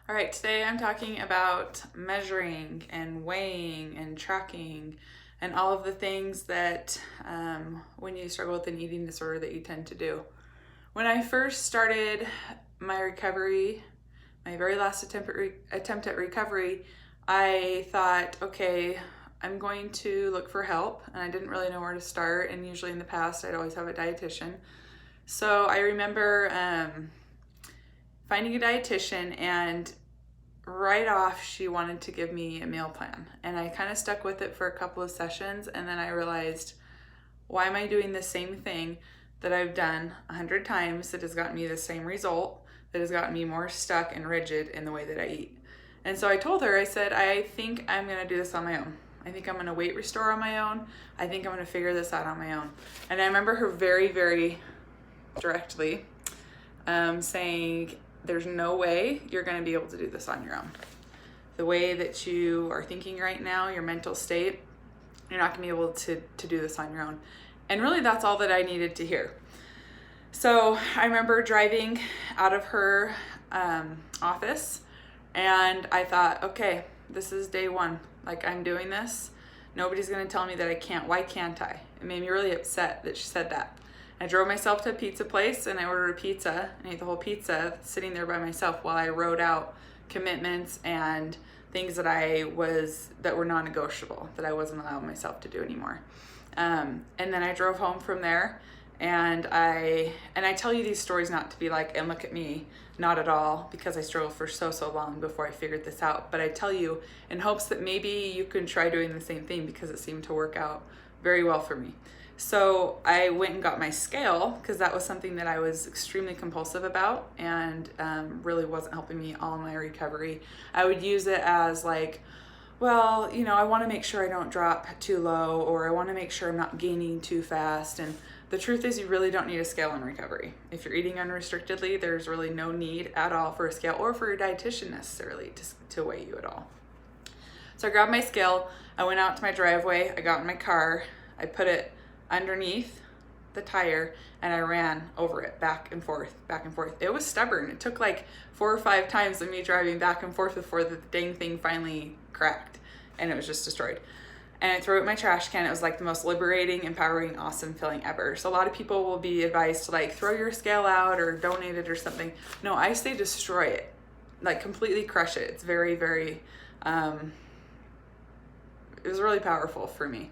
All right, today I'm talking about measuring and weighing and tracking and all of the things that when you struggle with an eating disorder that you tend to do. When I first started my recovery, my very last attempt at recovery, I thought, okay, I'm going to look for help, and I didn't really know where to start. And usually in the past, I'd always have a dietitian. So I remember finding a dietitian, and right off she wanted to give me a meal plan, and I kind of stuck with it for a couple of sessions, and then I realized, why am I doing the same thing that I've done 100 times that has gotten me the same result, that has gotten me more stuck and rigid in the way that I eat? And so I told her, I said, I think I'm going to do this on my own. I think I'm going to weight restore on my own. I think I'm going to figure this out on my own. And I remember her very, very directly saying, there's no way you're going to be able to do this on your own. The way that you are thinking right now, your mental state, you're not going to be able to do this on your own. And really, that's all that I needed to hear. So I remember driving out of her office, and I thought, okay, this is day one. Like, I'm doing this. Nobody's going to tell me that I can't. Why can't I? It made me really upset that she said that. I drove myself to a pizza place, and I ordered a pizza and ate the whole pizza sitting there by myself while I wrote out commitments and things that were non-negotiable, that I wasn't allowing myself to do anymore. And then I drove home from there, and I tell you these stories not to be like, and look at me, not at all, because I struggled for so long before I figured this out. But I tell you in hopes that maybe you can try doing the same thing, because it seemed to work out very well for me. So I went and got my scale, because that was something that I was extremely compulsive about, and really wasn't helping me all in my recovery. I would use it as like, well, I want to make sure I don't drop too low, or I want to make sure I'm not gaining too fast. And the truth is, you really don't need a scale in recovery. If you're eating unrestrictedly, there's really no need at all for a scale, or for your dietitian necessarily to weigh you at all. So I grabbed my scale, I went out to my driveway, I got in my car, I put it underneath the tire, and I ran over it back and forth. It was stubborn. It took like 4 or 5 times of me driving back and forth before the dang thing finally cracked, and it was just destroyed. And I threw it in my trash can. It was like the most liberating, empowering, awesome feeling ever. So a lot of people will be advised to like throw your scale out or donate it or something. No, I say destroy it, like completely crush it. It's very, very, it was really powerful for me.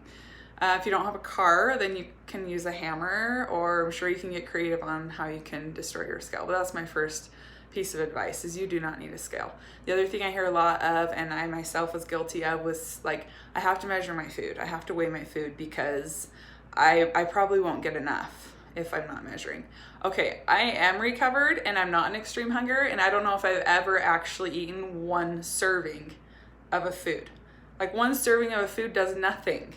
If you don't have a car, then you can use a hammer, or I'm sure you can get creative on how you can destroy your scale. But that's my first piece of advice, is you do not need a scale. The other thing I hear a lot of, and I myself was guilty of, was like, I have to measure my food. I have to weigh my food because I probably won't get enough if I'm not measuring. Okay, I am recovered, and I'm not in extreme hunger, and I don't know if I've ever actually eaten one serving of a food. Like, one serving of a food does nothing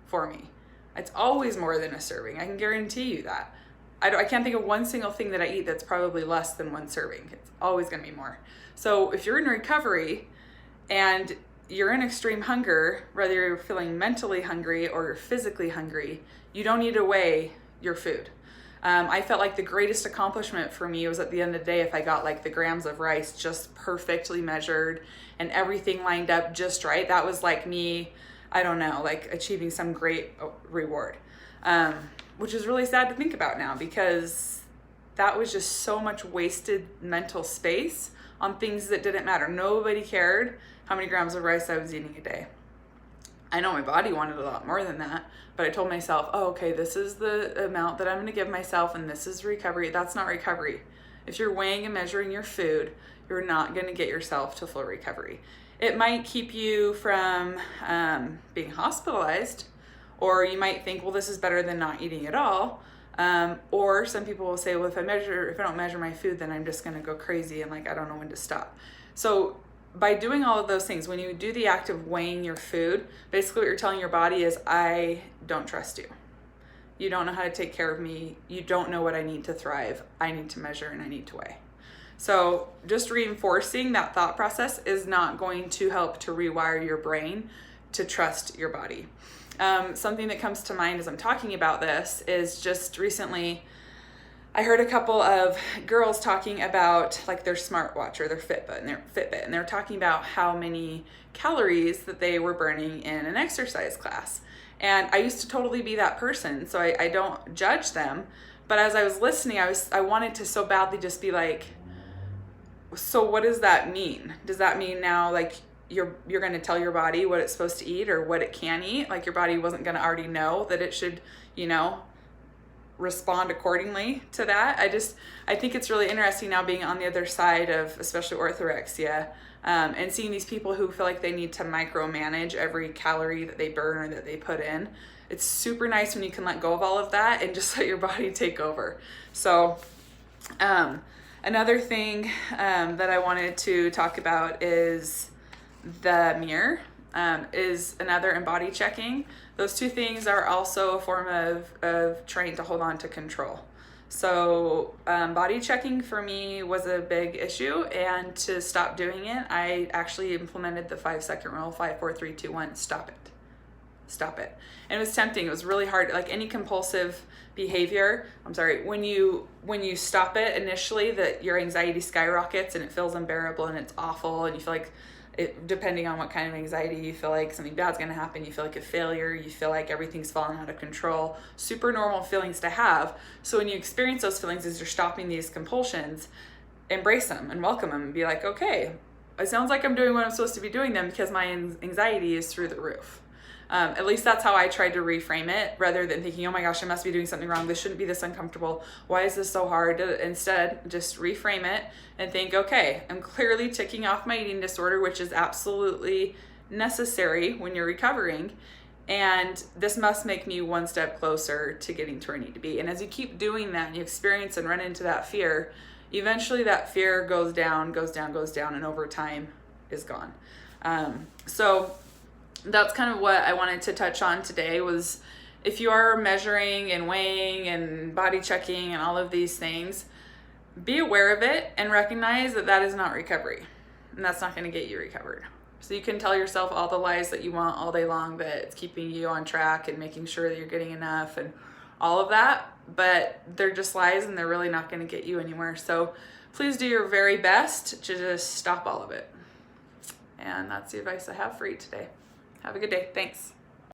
for me. It's always more than a serving. I can guarantee you that. I can't think of one single thing that I eat that's probably less than one serving. It's always going to be more. So if you're in recovery and you're in extreme hunger, whether you're feeling mentally hungry or you're physically hungry, you don't need to weigh your food. I felt like the greatest accomplishment for me was at the end of the day if I got like the grams of rice just perfectly measured and everything lined up just right. That was like me, I don't know, like achieving some great reward, which is really sad to think about now, because that was just so much wasted mental space on things that didn't matter. Nobody cared how many grams of rice I was eating a day. I know my body wanted a lot more than that, but I told myself, oh, okay, this is the amount that I'm going to give myself, and this is recovery. That's not recovery. If you're weighing and measuring your food, you're not going to get yourself to full recovery. It might keep you from being hospitalized, or you might think, well, this is better than not eating at all. Or some people will say, well, if I don't measure my food, then I'm just going to go crazy and like I don't know when to stop. So by doing all of those things, when you do the act of weighing your food, basically what you're telling your body is, I don't trust you. You don't know how to take care of me. You don't know what I need to thrive. I need to measure and I need to weigh. So just reinforcing that thought process is not going to help to rewire your brain to trust your body. Something that comes to mind as I'm talking about this is just recently I heard a couple of girls talking about like their smartwatch or their Fitbit, and they're talking about how many calories that they were burning in an exercise class. And I used to totally be that person, so I don't judge them. But as I was listening, I wanted to so badly just be like, so what does that mean? Does that mean now like you're going to tell your body what it's supposed to eat or what it can eat? Like your body wasn't going to already know that it should, respond accordingly to that. I think it's really interesting now being on the other side of especially orthorexia, and seeing these people who feel like they need to micromanage every calorie that they burn or that they put in. It's super nice when you can let go of all of that and just let your body take over. So another thing that I wanted to talk about is the mirror, is another, and body checking. Those two things are also a form of trying to hold on to control. So body checking for me was a big issue, and to stop doing it, I actually implemented the 5-second rule, 5, 4, 3, 2, 1, stop it. And it was tempting. It was really hard. Like any compulsive behavior, when you stop it initially, that your anxiety skyrockets and it feels unbearable and it's awful, and you feel like depending on what kind of anxiety, you feel like something bad's going to happen, you feel like a failure, you feel like everything's falling out of control. Super normal feelings to have. So when you experience those feelings as you're stopping these compulsions, embrace them and welcome them and be like, okay, it sounds like I'm doing what I'm supposed to be doing then, because my anxiety is through the roof. At least that's how I tried to reframe it, rather than thinking, oh my gosh, I must be doing something wrong. This shouldn't be this uncomfortable. Why is this so hard? Instead, just reframe it and think, okay, I'm clearly ticking off my eating disorder, which is absolutely necessary when you're recovering. And this must make me one step closer to getting to where I need to be. And as you keep doing that and you experience and run into that fear, eventually that fear goes down, and over time is gone. So that's kind of what I wanted to touch on today, was if you are measuring and weighing and body checking and all of these things, be aware of it and recognize that that is not recovery, and that's not going to get you recovered. So you can tell yourself all the lies that you want all day long, that it's keeping you on track and making sure that you're getting enough and all of that, but they're just lies and they're really not going to get you anywhere. So please do your very best to just stop all of it. And that's the advice I have for you today. Have a good day. Thanks.